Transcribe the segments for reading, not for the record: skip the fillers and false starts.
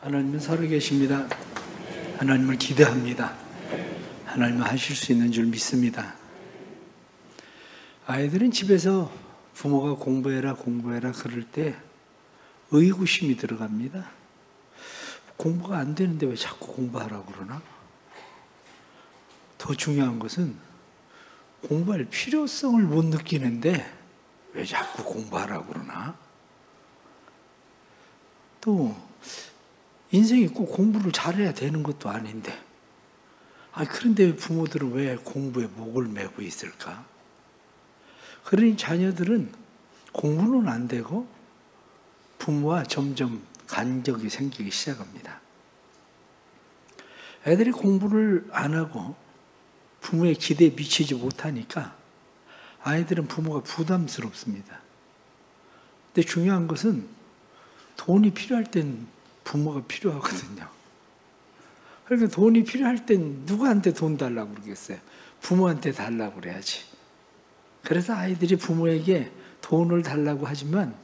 하나님은 살아계십니다. 하나님을 기대합니다. 하나님은 하실 수 있는 줄 믿습니다. 아이들은 집에서 부모가 공부해라 그럴 때 의구심이 들어갑니다. 공부가 안 되는데 왜 자꾸 공부하라고 그러나? 더 중요한 것은 공부할 필요성을 못 느끼는데 왜 자꾸 공부하라고 그러나? 또 인생이 꼭 공부를 잘해야 되는 것도 아닌데 그런데 부모들은 왜 공부에 목을 메고 있을까? 그러니 자녀들은 공부는 안 되고 부모와 점점 간격이 생기기 시작합니다. 애들이 공부를 안 하고 부모의 기대에 미치지 못하니까 아이들은 부모가 부담스럽습니다. 근데 중요한 것은 돈이 필요할 땐 부모가 필요하거든요. 그러니까 돈이 필요할 땐 누구한테 돈 달라고 그러겠어요? 부모한테 달라고 그래야지. 그래서 아이들이 부모에게 돈을 달라고 하지만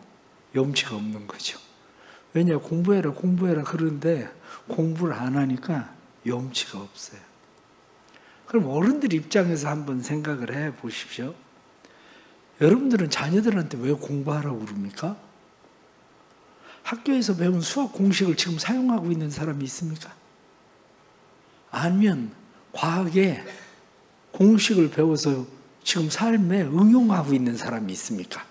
염치가 없는 거죠. 왜냐? 공부해라 그러는데 공부를 안 하니까 염치가 없어요. 그럼 어른들 입장에서 한번 생각을 해 보십시오. 여러분들은 자녀들한테 왜 공부하라고 그럽니까? 학교에서 배운 수학 공식을 지금 사용하고 있는 사람이 있습니까? 아니면 과학의 공식을 배워서 지금 삶에 응용하고 있는 사람이 있습니까?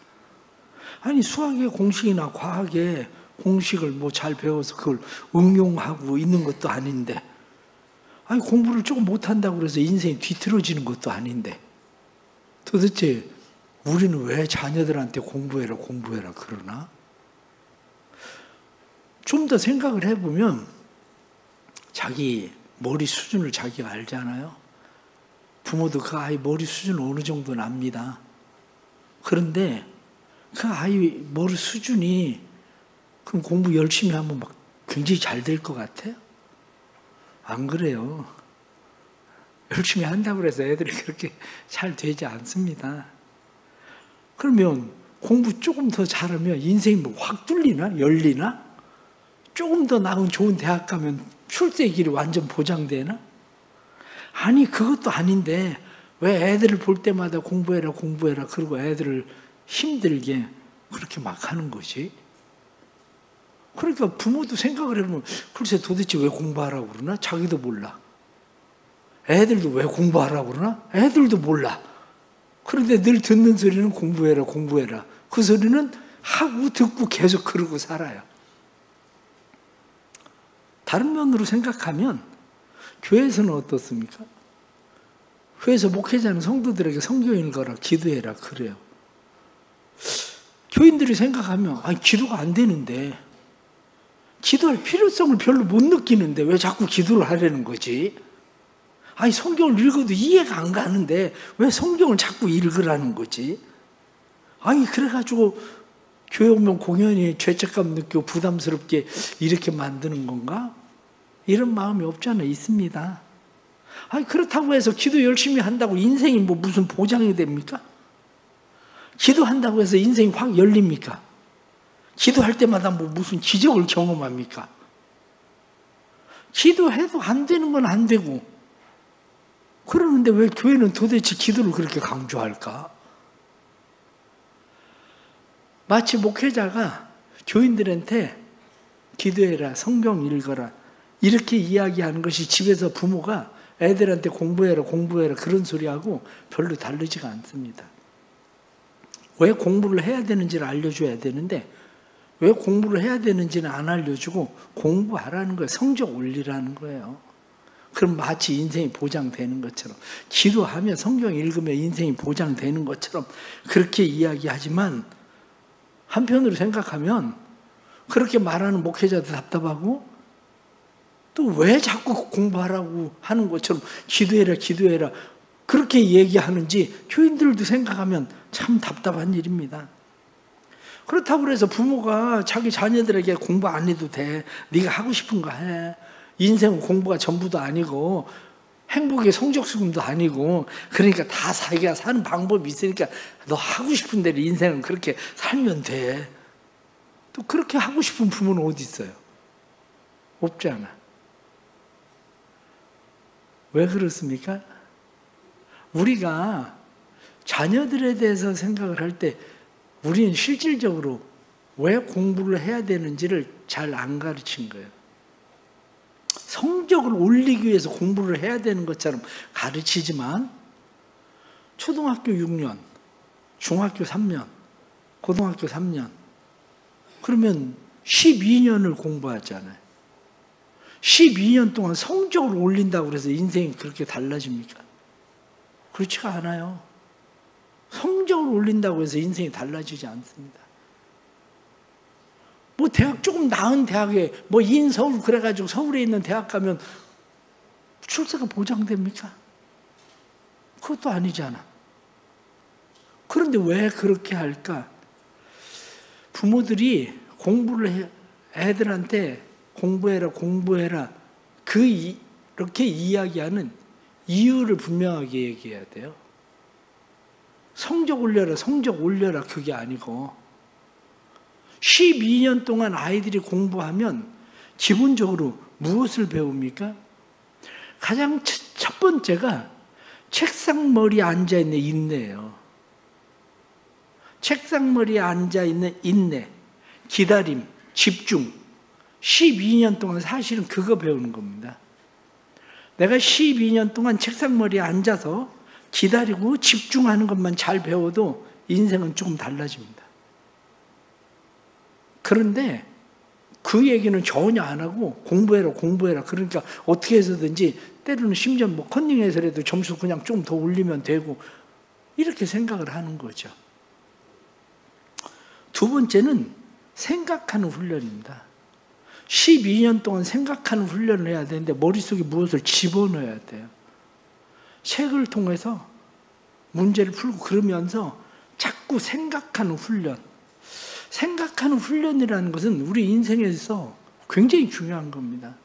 아니, 수학의 공식이나 과학의 공식을 잘 배워서 그걸 응용하고 있는 것도 아닌데, 공부를 조금 못한다고 해서 인생이 뒤틀어지는 것도 아닌데, 도대체 우리는 왜 자녀들한테 공부해라 그러나? 좀 더 생각을 해보면 자기 머리 수준을 자기가 알잖아요. 부모도 그 아이 머리 수준 어느 정도는 압니다. 그런데 그 아이 머리 수준이 그럼 공부 열심히 하면 막 굉장히 잘 될 것 같아요? 안 그래요. 열심히 한다고 해서 애들이 그렇게 잘 되지 않습니다. 그러면 공부 조금 더 잘하면 인생이 확 뚫리나? 열리나? 조금 더 나은 좋은 대학 가면 출세의 길이 완전 보장되나? 아니, 그것도 아닌데 왜 애들을 볼 때마다 공부해라 그러고 애들을 힘들게 그렇게 막 하는 거지? 그러니까 부모도 생각을 해보면 글쎄 도대체 왜 공부하라고 그러나? 자기도 몰라. 애들도 왜 공부하라고 그러나? 애들도 몰라. 그런데 늘 듣는 소리는 공부해라. 그 소리는 하고 듣고 계속 그러고 살아요. 다른 면으로 생각하면 교회에서는 어떻습니까? 교회에서 목회자는 성도들에게 성경 읽어라, 기도해라 그래요. 교인들이 생각하면 기도가 안 되는데, 기도할 필요성을 별로 못 느끼는데 왜 자꾸 기도를 하려는 거지? 성경을 읽어도 이해가 안 가는데 왜 성경을 자꾸 읽으라는 거지? 그래가지고 교회 오면 공연히 죄책감 느끼고 부담스럽게 이렇게 만드는 건가? 이런 마음이 없잖아. 있습니다. 그렇다고 해서 기도 열심히 한다고 인생이 무슨 보장이 됩니까? 기도한다고 해서 인생이 확 열립니까? 기도할 때마다 무슨 기적을 경험합니까? 기도해도 안 되는 건 안 되고, 그러는데 왜 교회는 도대체 기도를 그렇게 강조할까? 마치 목회자가 교인들한테 기도해라, 성경 읽어라 이렇게 이야기하는 것이 집에서 부모가 애들한테 공부해라 그런 소리하고 별로 다르지가 않습니다. 왜 공부를 해야 되는지를 알려줘야 되는데 왜 공부를 해야 되는지는 안 알려주고 공부하라는 거예요. 성적 올리라는 거예요. 그럼 마치 인생이 보장되는 것처럼, 기도하며 성경 읽으며 인생이 보장되는 것처럼 그렇게 이야기하지만, 한편으로 생각하면 그렇게 말하는 목회자도 답답하고, 또 왜 자꾸 공부하라고 하는 것처럼 기도해라 그렇게 얘기하는지 교인들도 생각하면 참 답답한 일입니다. 그렇다고 해서 부모가 자기 자녀들에게 공부 안 해도 돼, 네가 하고 싶은 거 해, 인생은 공부가 전부도 아니고 행복의 성적수금도 아니고, 그러니까 다 자기가 사는 방법이 있으니까 너 하고 싶은 대로 인생은 그렇게 살면 돼. 또 그렇게 하고 싶은 부모는 어디 있어요? 없잖아. 왜 그렇습니까? 우리가 자녀들에 대해서 생각을 할 때 우리는 실질적으로 왜 공부를 해야 되는지를 잘 안 가르친 거예요. 성적을 올리기 위해서 공부를 해야 되는 것처럼 가르치지만 초등학교 6년, 중학교 3년, 고등학교 3년 그러면 12년을 공부하잖아요. 12년 동안 성적을 올린다고 해서 인생이 그렇게 달라집니까? 그렇지가 않아요. 성적을 올린다고 해서 인생이 달라지지 않습니다. 뭐 대학 조금 나은 대학에 뭐 인서울 그래가지고 서울에 있는 대학 가면 출세가 보장됩니까? 그것도 아니잖아. 그런데 왜 그렇게 할까? 부모들이 공부를 애들한테 공부해라 이렇게 이야기하는 이유를 분명하게 얘기해야 돼요. 성적 올려라 그게 아니고 12년 동안 아이들이 공부하면 기본적으로 무엇을 배웁니까? 가장 첫 번째가 책상머리에 앉아있는 인내예요. 책상머리에 앉아있는 인내, 기다림, 집중 12년 동안 사실은 그거 배우는 겁니다. 내가 12년 동안 책상머리에 앉아서 기다리고 집중하는 것만 잘 배워도 인생은 조금 달라집니다. 그런데 그 얘기는 전혀 안 하고 공부해라. 그러니까 어떻게 해서든지 때로는 심지어 뭐 컨닝해서라도 점수 그냥 좀 더 올리면 되고 이렇게 생각을 하는 거죠. 두 번째는 생각하는 훈련입니다. 12년 동안 생각하는 훈련을 해야 되는데 머릿속에 무엇을 집어넣어야 돼요. 책을 통해서 문제를 풀고 그러면서 자꾸 생각하는 훈련. 생각하는 훈련이라는 것은 우리 인생에서 굉장히 중요한 겁니다.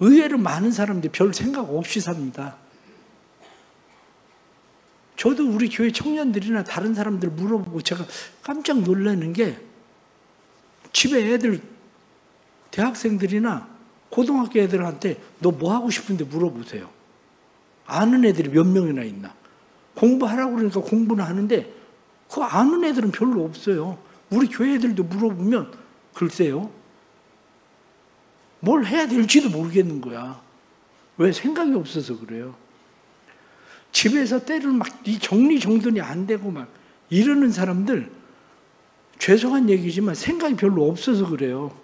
의외로 많은 사람들이 별 생각 없이 삽니다. 저도 우리 교회 청년들이나 다른 사람들 물어보고 제가 깜짝 놀라는 게 집에 애들 대학생들이나 고등학교 애들한테 너 뭐 하고 싶은데 물어보세요. 아는 애들이 몇 명이나 있나. 공부하라고 그러니까 공부는 하는데 그거 아는 애들은 별로 없어요. 우리 교회 애들도 물어보면 글쎄요. 뭘 해야 될지도 모르겠는 거야. 왜? 생각이 없어서 그래요. 집에서 때로는 막 이 정리정돈이 안 되고 막 이러는 사람들 죄송한 얘기지만 생각이 별로 없어서 그래요.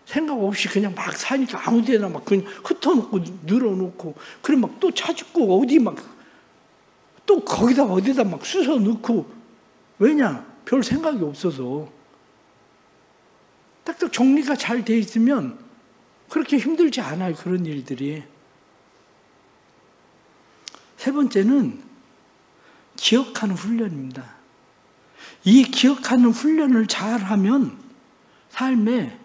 생각 없이 그냥 막 사니까 아무 데나 막 그냥 흩어놓고 늘어놓고 그래 막 또 찾고 어디 막 또 거기다 어디다 막 쑤서 넣고 왜냐? 별 생각이 없어서 딱딱 정리가 잘 돼 있으면 그렇게 힘들지 않아요. 그런 일들이. 세 번째는 기억하는 훈련입니다. 이 기억하는 훈련을 잘하면 삶에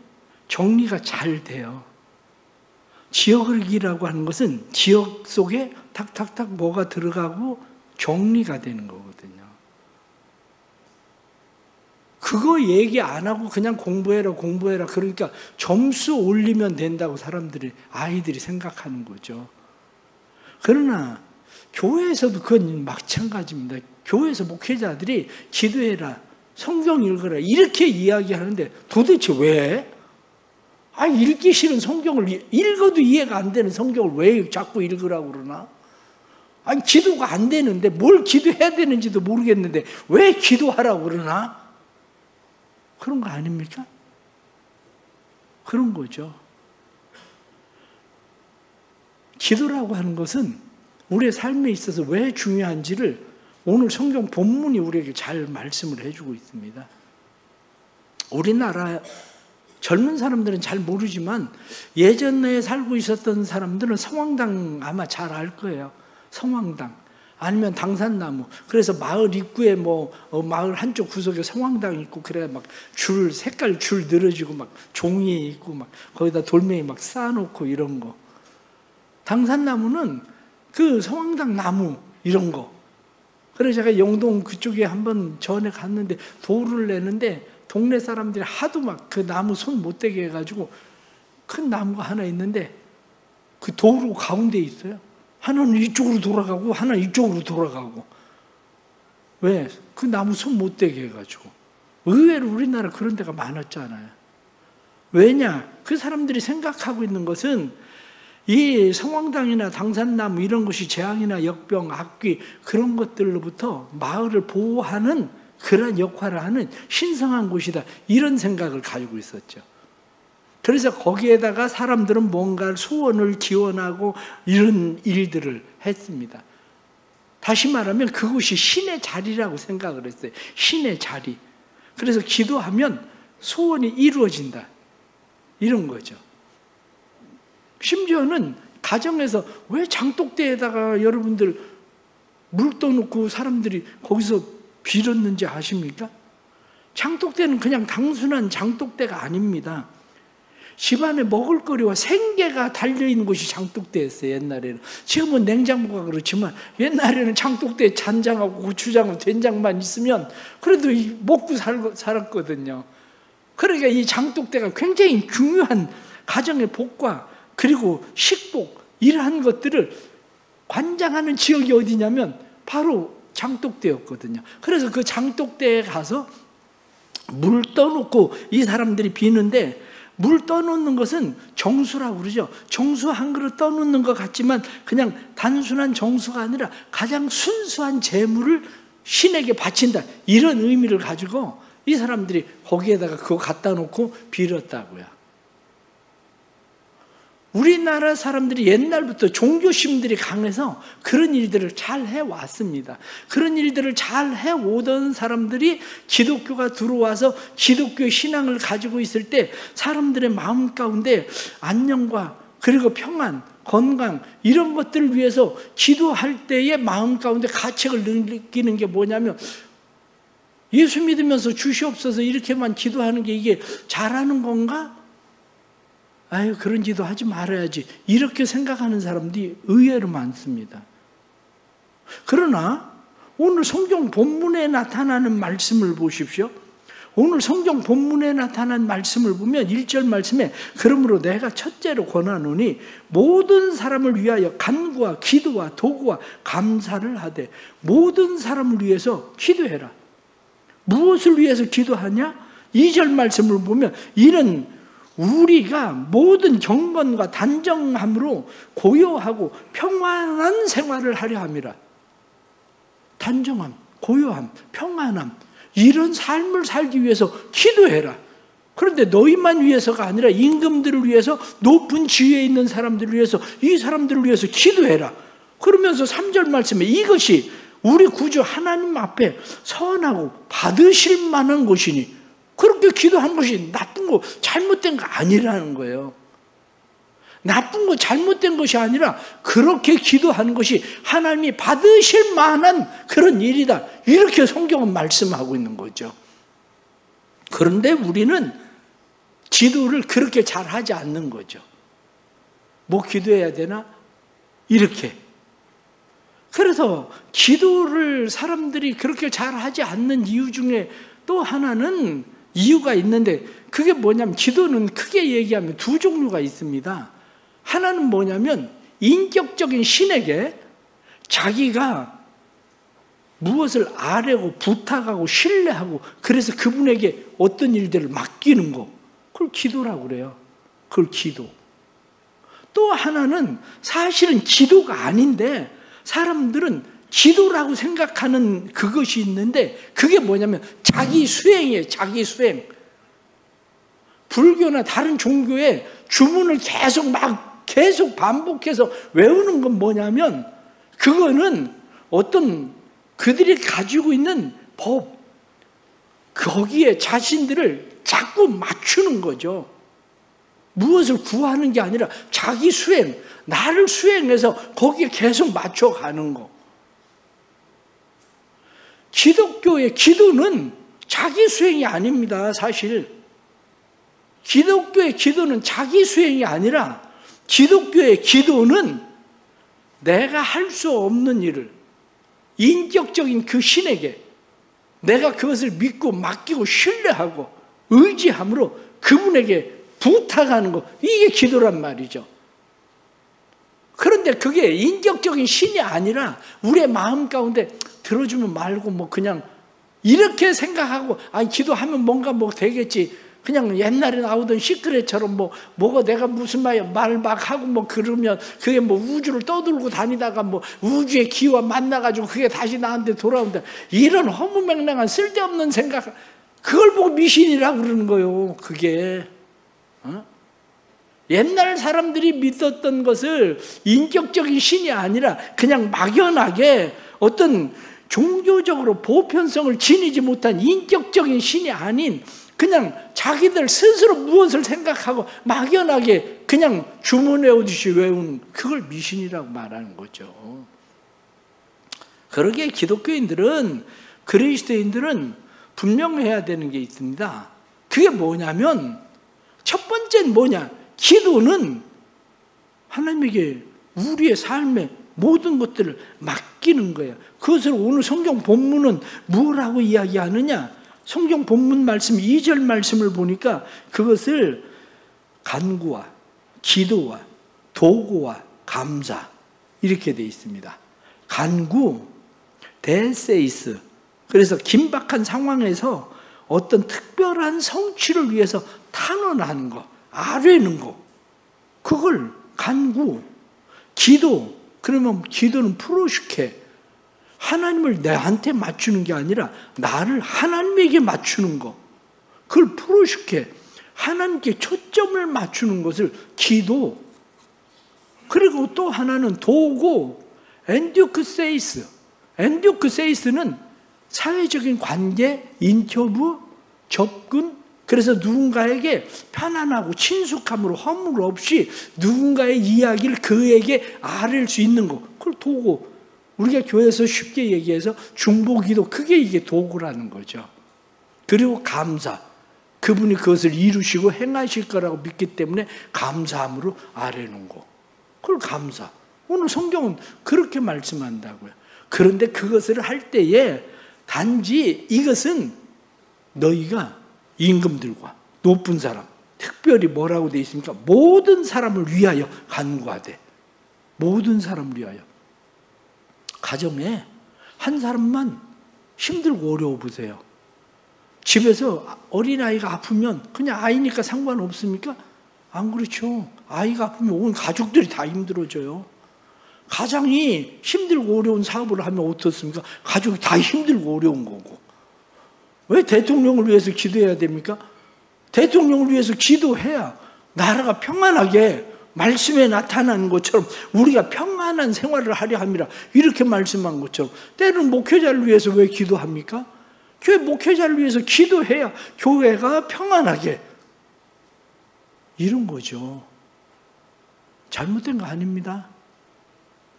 정리가 잘 돼요. 지역이라고 하는 것은 지역 속에 탁탁탁 뭐가 들어가고 정리가 되는 거거든요. 그거 얘기 안 하고 그냥 공부해라. 그러니까 점수 올리면 된다고 아이들이 생각하는 거죠. 그러나 교회에서도 그건 마찬가지입니다. 교회에서 목회자들이 기도해라, 성경 읽어라 이렇게 이야기하는데 도대체 왜? 읽기 싫은 성경을 읽어도 이해가 안 되는 성경을 왜 자꾸 읽으라고 그러나? 기도가 안 되는데 뭘 기도해야 되는지도 모르겠는데 왜 기도하라고 그러나? 그런 거 아닙니까? 그런 거죠. 기도라고 하는 것은 우리의 삶에 있어서 왜 중요한지를 오늘 성경 본문이 우리에게 잘 말씀을 해주고 있습니다. 우리나라 젊은 사람들은 잘 모르지만 예전에 살고 있었던 사람들은 성황당 아마 잘 알 거예요. 성황당 아니면 당산나무. 그래서 마을 입구에 마을 한쪽 구석에 성황당 있고 그래 막 색깔 줄 늘어지고 막 종이에 있고 막 거기다 돌멩이 막 쌓아놓고 이런 거. 당산나무는 그 성황당 나무 이런 거. 그래서 제가 영동 그쪽에 한번 전에 갔는데 도를 내는데 동네 사람들이 하도 막 그 나무 손 못 대게 해가지고 큰 나무가 하나 있는데 그 도로 가운데 있어요. 하나는 이쪽으로 돌아가고 하나는 이쪽으로 돌아가고. 왜? 그 나무 손 못 대게 해가지고. 의외로 우리나라 그런 데가 많았잖아요. 왜냐? 그 사람들이 생각하고 있는 것은 이 성황당이나 당산나무 이런 것이 재앙이나 역병, 악귀 그런 것들로부터 마을을 보호하는 그런 역할을 하는 신성한 곳이다. 이런 생각을 가지고 있었죠. 그래서 거기에다가 사람들은 뭔가 소원을 기원하고 이런 일들을 했습니다. 다시 말하면 그곳이 신의 자리라고 생각을 했어요. 신의 자리. 그래서 기도하면 소원이 이루어진다. 이런 거죠. 심지어는 가정에서 왜 장독대에다가 여러분들 물 떠놓고 사람들이 거기서 빌었는지 아십니까? 장독대는 그냥 단순한 장독대가 아닙니다. 집안에 먹을거리와 생계가 달려있는 곳이 장독대였어요. 옛날에는. 지금은 냉장고가 그렇지만 옛날에는 장독대에 잔장하고 고추장하고 된장만 있으면 그래도 먹고 살았거든요. 그러니까 이 장독대가 굉장히 중요한 가정의 복과 그리고 식복 이러한 것들을 관장하는 지역이 어디냐면 바로 장독대였거든요. 그래서 그 장독대에 가서 물 떠놓고 이 사람들이 비는데 물 떠놓는 것은 정수라고 그러죠. 정수 한 그릇 떠놓는 것 같지만 그냥 단순한 정수가 아니라 가장 순수한 재물을 신에게 바친다. 이런 의미를 가지고 이 사람들이 거기에다가 그거 갖다 놓고 빌었다고요. 우리나라 사람들이 옛날부터 종교심들이 강해서 그런 일들을 잘 해왔습니다. 그런 일들을 잘 해오던 사람들이 기독교가 들어와서 기독교 신앙을 가지고 있을 때 사람들의 마음 가운데 안녕과 그리고 평안, 건강 이런 것들을 위해서 기도할 때의 마음 가운데 가책을 느끼는 게 뭐냐면 예수 믿으면서 주시옵소서 이렇게만 기도하는 게 이게 잘하는 건가? 아유, 그런 기도 하지 말아야지. 이렇게 생각하는 사람들이 의외로 많습니다. 그러나 오늘 성경 본문에 나타나는 말씀을 보십시오. 오늘 성경 본문에 나타난 말씀을 보면 1절 말씀에 그러므로 내가 첫째로 권하노니 모든 사람을 위하여 간구와 기도와 도구와 감사를 하되 모든 사람을 위해서 기도해라. 무엇을 위해서 기도하냐? 2절 말씀을 보면 이는 우리가 모든 경건과 단정함으로 고요하고 평안한 생활을 하려 함이라. 단정함, 고요함, 평안함 이런 삶을 살기 위해서 기도해라. 그런데 너희만 위해서가 아니라 임금들을 위해서 높은 지위에 있는 사람들을 위해서 이 사람들을 위해서 기도해라. 그러면서 3절 말씀에 이것이 우리 구주 하나님 앞에 선하고 받으실 만한 것이니 그렇게 기도한 것이 나쁜 거, 잘못된 거 아니라는 거예요. 나쁜 거, 잘못된 것이 아니라 그렇게 기도하는 것이 하나님이 받으실 만한 그런 일이다. 이렇게 성경은 말씀하고 있는 거죠. 그런데 우리는 기도를 그렇게 잘하지 않는 거죠. 뭐 기도해야 되나? 이렇게. 그래서 기도를 사람들이 그렇게 잘하지 않는 이유 중에 또 하나는 이유가 있는데 그게 뭐냐면 기도는 크게 얘기하면 두 종류가 있습니다. 하나는 뭐냐면 인격적인 신에게 자기가 무엇을 아뢰고 부탁하고 신뢰하고 그래서 그분에게 어떤 일들을 맡기는 거 그걸 기도라고 그래요. 그걸 기도. 또 하나는 사실은 기도가 아닌데 사람들은 기도라고 생각하는 그것이 있는데 그게 뭐냐면 자기 수행이에요. 자기 수행. 불교나 다른 종교의 주문을 계속 반복해서 외우는 건 뭐냐면 그거는 어떤 그들이 가지고 있는 법 거기에 자신들을 자꾸 맞추는 거죠. 무엇을 구하는 게 아니라 자기 수행, 나를 수행해서 거기에 계속 맞춰가는 거. 기독교의 기도는 자기 수행이 아닙니다. 사실 기독교의 기도는 자기 수행이 아니라 기독교의 기도는 내가 할 수 없는 일을 인격적인 그 신에게 내가 그것을 믿고 맡기고 신뢰하고 의지함으로 그분에게 부탁하는 거, 이게 기도란 말이죠. 그런데 그게 인격적인 신이 아니라 우리의 마음 가운데 들어주면 말고 뭐 그냥 이렇게 생각하고 기도하면 뭔가 뭐 되겠지. 그냥 옛날에 나오던 시크릿처럼 뭐가 내가 무슨 말 막 하고 뭐 그러면 그게 뭐 우주를 떠들고 다니다가 뭐 우주의 기와 만나가지고 그게 다시 나한테 돌아온다. 이런 허무맹랑한 쓸데없는 생각, 그걸 보고 미신이라고 그러는 거예요. 그게. 옛날 사람들이 믿었던 것을 인격적인 신이 아니라 그냥 막연하게 어떤 종교적으로 보편성을 지니지 못한 인격적인 신이 아닌 그냥 자기들 스스로 무엇을 생각하고 막연하게 그냥 주문 외우듯이 외우는, 그걸 미신이라고 말하는 거죠. 그러기에 기독교인들은, 그리스도인들은 분명해야 되는 게 있습니다. 그게 뭐냐면, 첫 번째는 뭐냐? 기도는 하나님에게 우리의 삶의 모든 것들을 맡기는 거예요. 그것을 오늘 성경 본문은 뭐라고 이야기하느냐? 성경 본문 말씀 2절 말씀을 보니까 그것을 간구와 기도와 도구와 감사 이렇게 되어 있습니다. 간구, 데세이스. 그래서 긴박한 상황에서 어떤 특별한 성취를 위해서 탄원하는 거, 아뢰는 거, 그걸 간구. 기도, 그러면 기도는 프로슈케, 하나님을 내한테 맞추는 게 아니라 나를 하나님에게 맞추는 거, 그걸 프로슈케, 하나님께 초점을 맞추는 것을 기도. 그리고 또 하나는 도고, 엔듀크세이스. 엔듀크세이스는 사회적인 관계, 인터뷰, 접근. 그래서 누군가에게 편안하고 친숙함으로 허물 없이 누군가의 이야기를 그에게 아뢰 수 있는 거, 그걸 도고. 우리가 교회에서 쉽게 얘기해서 중보기도, 그게 이게 도구라는 거죠. 그리고 감사, 그분이 그것을 이루시고 행하실 거라고 믿기 때문에 감사함으로 아뢰는 거, 그걸 감사. 오늘 성경은 그렇게 말씀한다고요. 그런데 그것을 할 때에 단지 이것은 너희가 임금들과 높은 사람, 특별히 뭐라고 되어 있습니까? 모든 사람을 위하여 간구하되, 모든 사람을 위하여. 가정에 한 사람만 힘들고 어려워 보세요. 집에서 어린아이가 아프면 그냥 아이니까 상관없습니까? 안 그렇죠. 아이가 아프면 온 가족들이 다 힘들어져요. 가장이 힘들고 어려운 사업을 하면 어떻습니까? 가족이 다 힘들고 어려운 거고. 왜 대통령을 위해서 기도해야 됩니까? 대통령을 위해서 기도해야 나라가 평안하게 말씀에 나타나는 것처럼 우리가 평안한 생활을 하려 함이라, 이렇게 말씀한 것처럼 때로는 목회자를 위해서 왜 기도합니까? 교회 목회자를 위해서 기도해야 교회가 평안하게, 이런 거죠. 잘못된 거 아닙니다.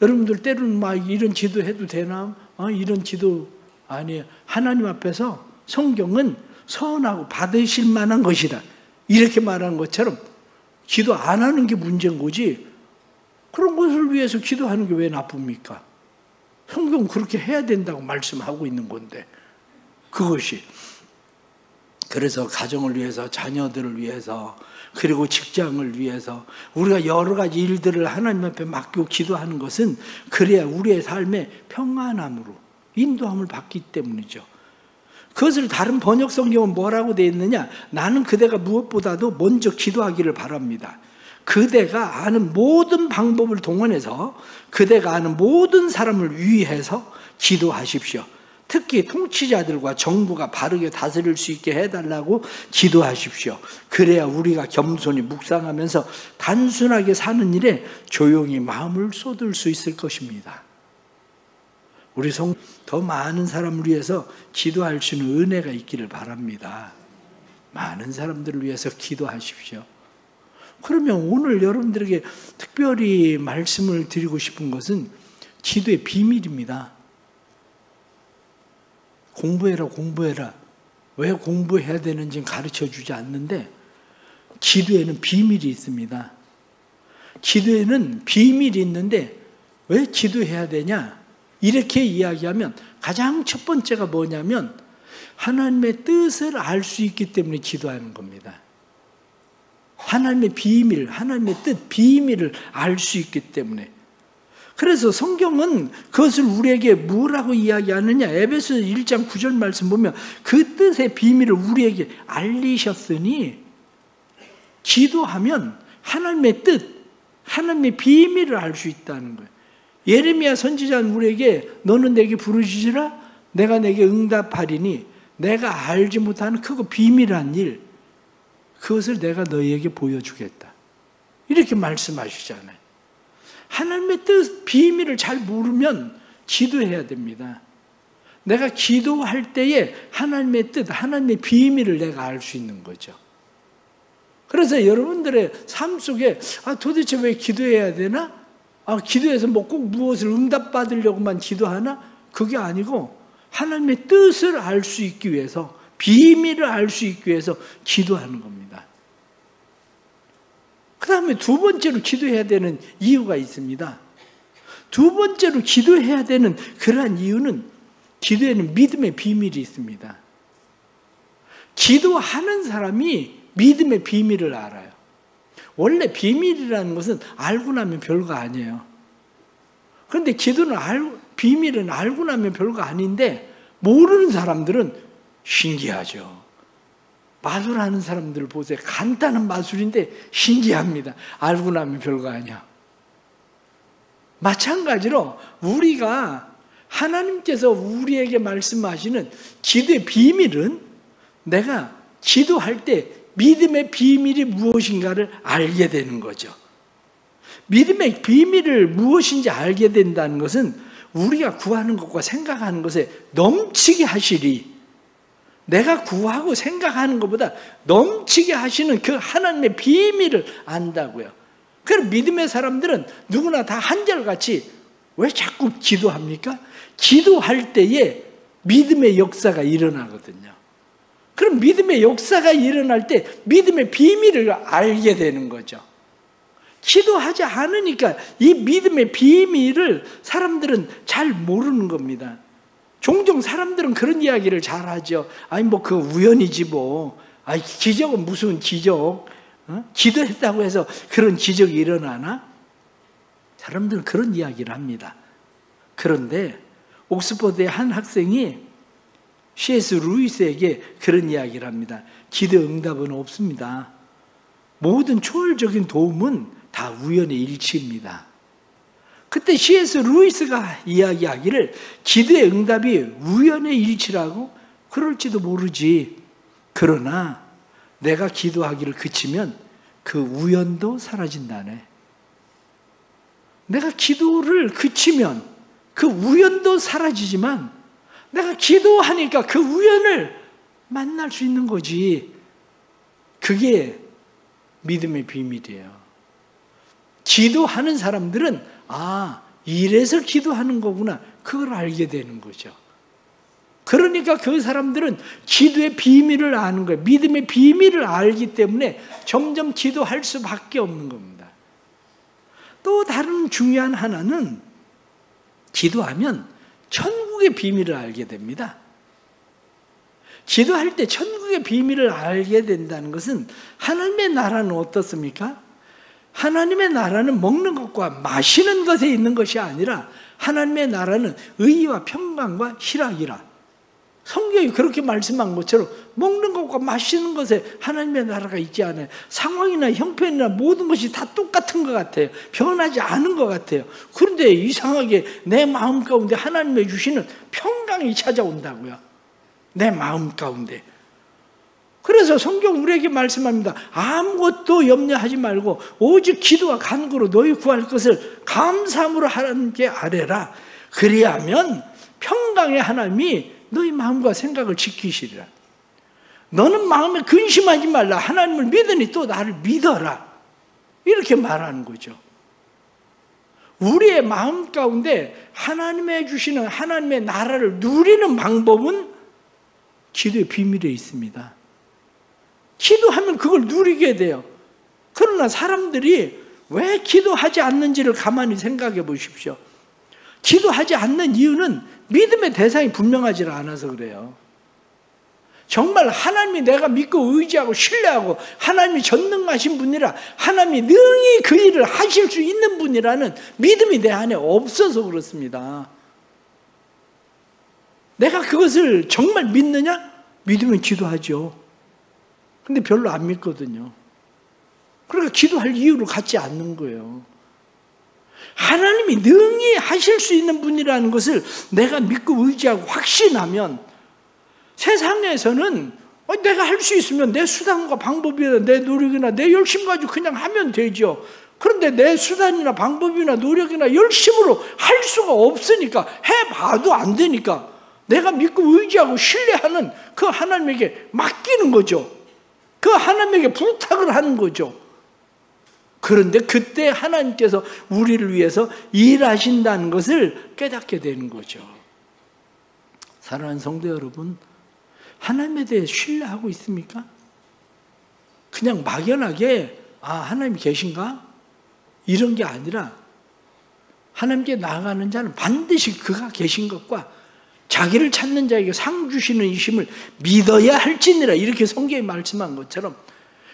여러분들 때로는 막 이런 기도해도 되나? 이런 기도 아니에요. 하나님 앞에서 성경은 선하고 받으실 만한 것이다, 이렇게 말하는 것처럼 기도 안 하는 게 문제인 거지, 그런 것을 위해서 기도하는 게 왜 나쁩니까? 성경은 그렇게 해야 된다고 말씀하고 있는 건데, 그것이. 그래서 가정을 위해서, 자녀들을 위해서, 그리고 직장을 위해서 우리가 여러 가지 일들을 하나님 앞에 맡기고 기도하는 것은 그래야 우리의 삶에 평안함으로 인도함을 받기 때문이죠. 그것을 다른 번역 성경은 뭐라고 되어 있느냐? 나는 그대가 무엇보다도 먼저 기도하기를 바랍니다. 그대가 아는 모든 방법을 동원해서 그대가 아는 모든 사람을 위해서 기도하십시오. 특히 통치자들과 정부가 바르게 다스릴 수 있게 해달라고 기도하십시오. 그래야 우리가 겸손히 묵상하면서 단순하게 사는 일에 조용히 마음을 쏟을 수 있을 것입니다. 우리 더 많은 사람을 위해서 기도할 수 있는 은혜가 있기를 바랍니다. 많은 사람들을 위해서 기도하십시오. 그러면 오늘 여러분들에게 특별히 말씀을 드리고 싶은 것은 기도의 비밀입니다. 공부해라, 공부해라. 왜 공부해야 되는지는 가르쳐 주지 않는데 기도에는 비밀이 있습니다. 기도에는 비밀이 있는데 왜 기도해야 되냐? 이렇게 이야기하면 가장 첫 번째가 뭐냐면 하나님의 뜻을 알 수 있기 때문에 기도하는 겁니다. 하나님의 비밀, 하나님의 뜻, 비밀을 알 수 있기 때문에. 그래서 성경은 그것을 우리에게 뭐라고 이야기하느냐? 에베소 1장 9절 말씀 보면 그 뜻의 비밀을 우리에게 알리셨으니, 기도하면 하나님의 뜻, 하나님의 비밀을 알 수 있다는 거예요. 예레미야 선지자는 우리에게 너는 내게 부르짖으라 내가 내게 응답하리니 내가 알지 못하는 크고 비밀한 일, 그것을 내가 너희에게 보여주겠다. 이렇게 말씀하시잖아요. 하나님의 뜻, 비밀을 잘 모르면 기도해야 됩니다. 내가 기도할 때에 하나님의 뜻, 하나님의 비밀을 내가 알 수 있는 거죠. 그래서 여러분들의 삶 속에 도대체 왜 기도해야 되나? 기도해서 뭐 꼭 무엇을 응답받으려고만 기도하나? 그게 아니고 하나님의 뜻을 알 수 있기 위해서, 비밀을 알 수 있기 위해서 기도하는 겁니다. 그 다음에 두 번째로 기도해야 되는 이유가 있습니다. 두 번째로 기도해야 되는 그러한 이유는, 기도에는 믿음의 비밀이 있습니다. 기도하는 사람이 믿음의 비밀을 알아요. 원래 비밀이라는 것은 알고 나면 별거 아니에요. 그런데 기도는 비밀은 알고 나면 별거 아닌데, 모르는 사람들은 신기하죠. 마술하는 사람들 보세요. 간단한 마술인데 신기합니다. 알고 나면 별거 아니야. 마찬가지로 우리가 하나님께서 우리에게 말씀하시는 기도의 비밀은, 내가 기도할 때 믿음의 비밀이 무엇인가를 알게 되는 거죠. 믿음의 비밀을 무엇인지 알게 된다는 것은 우리가 구하는 것과 생각하는 것에 넘치게 하시리, 내가 구하고 생각하는 것보다 넘치게 하시는 그 하나님의 비밀을 안다고요. 그럼 믿음의 사람들은 누구나 다 한결같이 왜 자꾸 기도합니까? 기도할 때에 믿음의 역사가 일어나거든요. 그럼 믿음의 역사가 일어날 때 믿음의 비밀을 알게 되는 거죠. 기도하지 않으니까 이 믿음의 비밀을 사람들은 잘 모르는 겁니다. 종종 사람들은 그런 이야기를 잘 하죠. 그 우연이지 뭐. 기적은 무슨 기적? 기도했다고 해서 그런 기적이 일어나나? 사람들은 그런 이야기를 합니다. 그런데 옥스퍼드의 한 학생이 C.S. 루이스에게 그런 이야기를 합니다. 기도 응답은 없습니다. 모든 초월적인 도움은 다 우연의 일치입니다. 그때 C.S. 루이스가 이야기하기를 기도의 응답이 우연의 일치라고? 그럴지도 모르지. 그러나 내가 기도하기를 그치면 그 우연도 사라진다네. 내가 기도를 그치면 그 우연도 사라지지만 내가 기도하니까 그 우연을 만날 수 있는 거지. 그게 믿음의 비밀이에요. 기도하는 사람들은 이래서 기도하는 거구나, 그걸 알게 되는 거죠. 그러니까 그 사람들은 기도의 비밀을 아는 거예요. 믿음의 비밀을 알기 때문에 점점 기도할 수밖에 없는 겁니다. 또 다른 중요한 하나는, 기도하면 천국의 비밀을 알게 됩니다. 기도할 때 천국의 비밀을 알게 된다는 것은, 하나님의 나라는 어떻습니까? 하나님의 나라는 먹는 것과 마시는 것에 있는 것이 아니라 하나님의 나라는 의와 평강과 희락이라. 성경이 그렇게 말씀한 것처럼 먹는 것과 마시는 것에 하나님의 나라가 있지 않아요. 상황이나 형편이나 모든 것이 다 똑같은 것 같아요. 변하지 않은 것 같아요. 그런데 이상하게 내 마음 가운데 하나님의 주시는 평강이 찾아온다고요. 내 마음 가운데. 그래서 성경 우리에게 말씀합니다. 아무것도 염려하지 말고 오직 기도와 간구로 너희 구할 것을 감사함으로 하나님께 아뢰라. 그리하면 평강의 하나님이 너희 마음과 생각을 지키시리라. 너는 마음에 근심하지 말라. 하나님을 믿으니 또 나를 믿어라. 이렇게 말하는 거죠. 우리의 마음 가운데 하나님의 주시는 하나님의 나라를 누리는 방법은 기도의 비밀에 있습니다. 기도하면 그걸 누리게 돼요. 그러나 사람들이 왜 기도하지 않는지를 가만히 생각해 보십시오. 기도하지 않는 이유는 믿음의 대상이 분명하지 않아서 그래요. 정말 하나님이 내가 믿고 의지하고 신뢰하고 하나님이 전능하신 분이라 하나님이 능히 그 일을 하실 수 있는 분이라는 믿음이 내 안에 없어서 그렇습니다. 내가 그것을 정말 믿느냐? 믿으면 기도하죠. 근데 별로 안 믿거든요. 그러니까 기도할 이유를 갖지 않는 거예요. 하나님이 능히 하실 수 있는 분이라는 것을 내가 믿고 의지하고 확신하면 세상에서는 내가 할 수 있으면 내 수단과 방법이나 내 노력이나 내 열심 가지고 그냥 하면 되죠. 그런데 내 수단이나 방법이나 노력이나 열심으로 할 수가 없으니까 해봐도 안 되니까 내가 믿고 의지하고 신뢰하는 그 하나님에게 맡기는 거죠. 그 하나님에게 부탁을 하는 거죠. 그런데 그때 하나님께서 우리를 위해서 일하신다는 것을 깨닫게 되는 거죠. 사랑하는 성도 여러분, 하나님에 대해 신뢰하고 있습니까? 그냥 막연하게 하나님이 계신가? 이런 게 아니라 하나님께 나아가는 자는 반드시 그가 계신 것과 자기를 찾는 자에게 상 주시는 이심을 믿어야 할지니라, 이렇게 성경에 말씀한 것처럼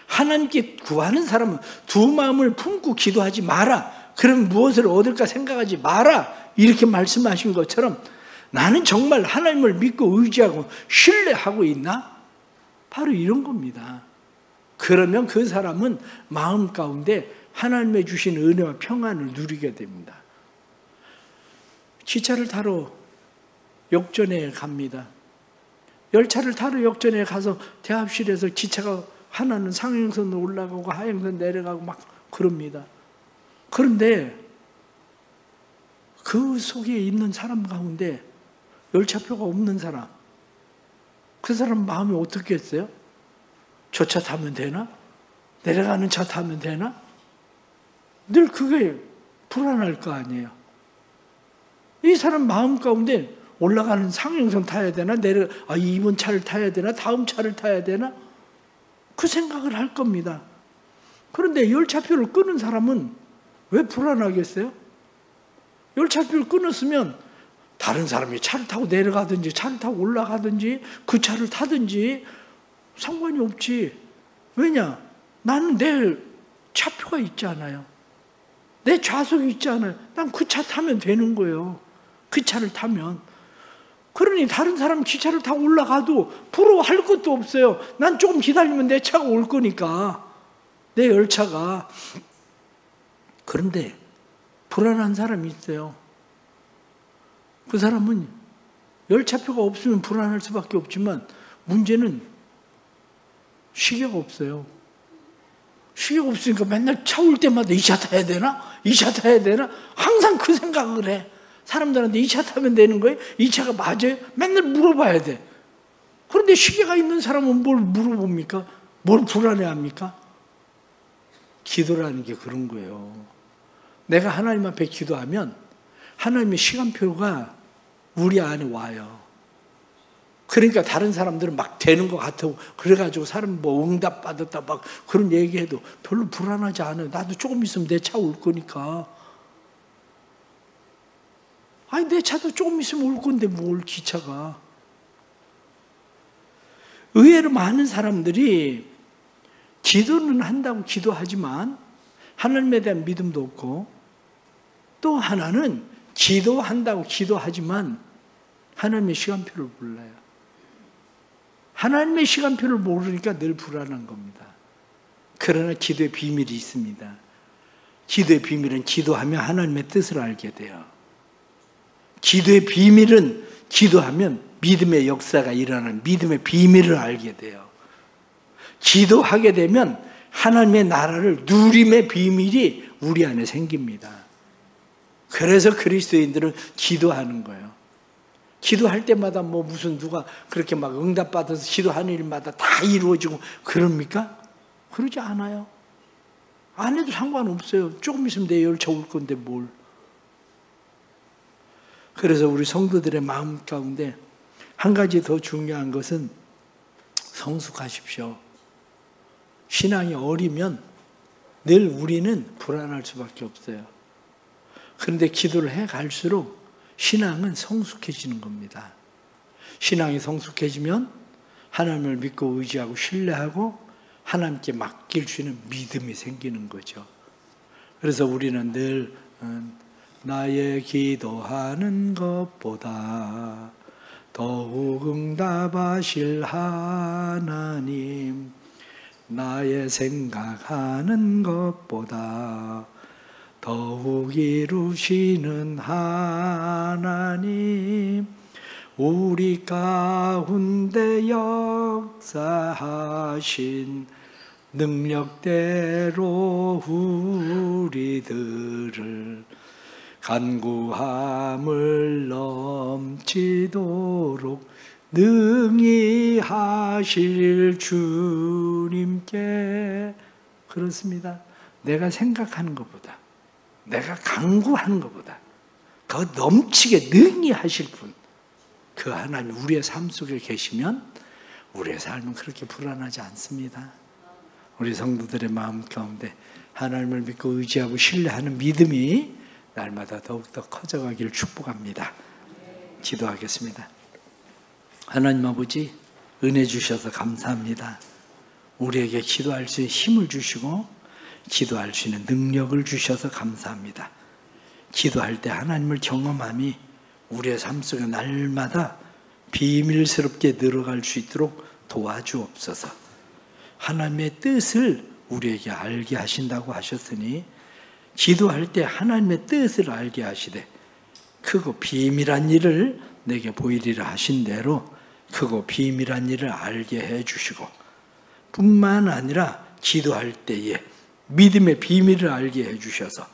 하나님께 구하는 사람은 두 마음을 품고 기도하지 마라. 그럼 무엇을 얻을까 생각하지 마라. 이렇게 말씀하신 것처럼 나는 정말 하나님을 믿고 의지하고 신뢰하고 있나? 바로 이런 겁니다. 그러면 그 사람은 마음 가운데 하나님의 주신 은혜와 평안을 누리게 됩니다. 기차를 타러 역전에 갑니다. 열차를 타러 역전에 가서 대합실에서 기차가 하나는 상행선으로 올라가고 하행선 내려가고 막 그럽니다. 그런데 그 속에 있는 사람 가운데 열차표가 없는 사람, 그 사람 마음이 어떻겠어요? 저 차 타면 되나? 내려가는 차 타면 되나? 늘 그게 불안할 거 아니에요. 이 사람 마음 가운데 올라가는 상행선 타야 되나? 이번 차를 타야 되나? 다음 차를 타야 되나? 그 생각을 할 겁니다. 그런데 열차표를 끊은 사람은 왜 불안하겠어요? 열차표를 끊었으면 다른 사람이 차를 타고 내려가든지 차를 타고 올라가든지 그 차를 타든지 상관이 없지. 왜냐? 나는 내 차표가 있잖아요. 내 좌석이 있잖아요. 난 그 차 타면 되는 거예요. 그 차를 타면. 그러니 다른 사람 기차를 타고 올라가도 부러워할 것도 없어요. 난 조금 기다리면 내 차가 올 거니까. 내 열차가. 그런데 불안한 사람이 있어요. 그 사람은 열차표가 없으면 불안할 수밖에 없지만 문제는 시계가 없어요. 시계가 없으니까 맨날 차 올 때마다 이 차 타야 되나? 이 차 타야 되나? 항상 그 생각을 해. 사람들한테 이 차 타면 되는 거예요? 이 차가 맞아요? 맨날 물어봐야 돼. 그런데 시계가 있는 사람은 뭘 물어봅니까? 뭘 불안해합니까? 기도라는 게 그런 거예요. 내가 하나님 앞에 기도하면 하나님의 시간표가 우리 안에 와요. 그러니까 다른 사람들은 막 되는 것 같아요. 그래가지고 사람 뭐 응답 받았다 막 그런 얘기해도 별로 불안하지 않아요. 나도 조금 있으면 내 차 올 거니까. 아니 내 차도 조금 있으면 올 건데 뭘 기차가. 의외로 많은 사람들이 기도는 한다고 기도하지만 하나님에 대한 믿음도 없고, 또 하나는 기도한다고 기도하지만 하나님의 시간표를 몰라요. 하나님의 시간표를 모르니까 늘 불안한 겁니다. 그러나 기도의 비밀이 있습니다. 기도의 비밀은 기도하면 하나님의 뜻을 알게 돼요. 기도의 비밀은 기도하면 믿음의 역사가 일어나는 믿음의 비밀을 알게 돼요. 기도하게 되면 하나님의 나라를 누림의 비밀이 우리 안에 생깁니다. 그래서 그리스도인들은 기도하는 거예요. 기도할 때마다 뭐 무슨 누가 그렇게 막 응답받아서 기도하는 일마다 다 이루어지고 그럽니까? 그러지 않아요. 안 해도 상관없어요. 조금 있으면 내 열차 올 건데 뭘. 그래서 우리 성도들의 마음 가운데 한 가지 더 중요한 것은 성숙하십시오. 신앙이 어리면 늘 우리는 불안할 수밖에 없어요. 그런데 기도를 해 갈수록 신앙은 성숙해지는 겁니다. 신앙이 성숙해지면 하나님을 믿고 의지하고 신뢰하고 하나님께 맡길 수 있는 믿음이 생기는 거죠. 그래서 우리는 늘 나의 기도하는 것보다 더욱 응답하실 하나님, 나의 생각하는 것보다 더욱 이루시는 하나님, 우리 가운데 역사하신 능력대로 우리들을 간구함을 넘치도록 능히 하실 주님께, 그렇습니다. 내가 생각하는 것보다, 내가 간구하는 것보다 더 넘치게 능히 하실 분, 그 하나님 우리의 삶 속에 계시면 우리의 삶은 그렇게 불안하지 않습니다. 우리 성도들의 마음 가운데 하나님을 믿고 의지하고 신뢰하는 믿음이 날마다 더욱더 커져가기를 축복합니다. 기도하겠습니다. 하나님 아버지, 은혜 주셔서 감사합니다. 우리에게 기도할 수 있는 힘을 주시고 기도할 수 있는 능력을 주셔서 감사합니다. 기도할 때 하나님을 경험함이 우리의 삶 속에 날마다 비밀스럽게 늘어갈 수 있도록 도와주옵소서. 하나님의 뜻을 우리에게 알게 하신다고 하셨으니 기도할 때 하나님의 뜻을 알게 하시되 크고 비밀한 일을 내게 보이리라 하신 대로 크고 비밀한 일을 알게 해주시고, 뿐만 아니라 기도할 때에 믿음의 비밀을 알게 해주셔서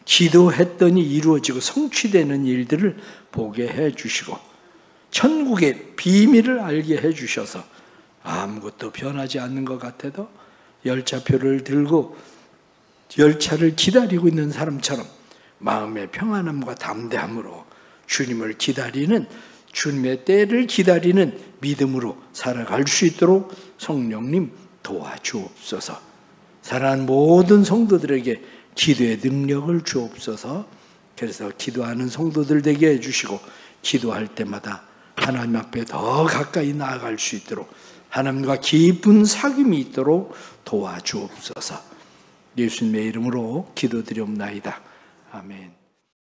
기도했더니 이루어지고 성취되는 일들을 보게 해주시고, 천국의 비밀을 알게 해주셔서 아무것도 변하지 않는 것 같아도 열차표를 들고 열차를 기다리고 있는 사람처럼 마음의 평안함과 담대함으로 주님을 기다리는, 주님의 때를 기다리는 믿음으로 살아갈 수 있도록 성령님 도와주옵소서. 사랑하는 모든 성도들에게 기도의 능력을 주옵소서. 그래서 기도하는 성도들 되게 해주시고 기도할 때마다 하나님 앞에 더 가까이 나아갈 수 있도록 하나님과 깊은 사귐이 있도록 도와주옵소서. 예수님의 이름으로 기도드리옵나이다. 아멘.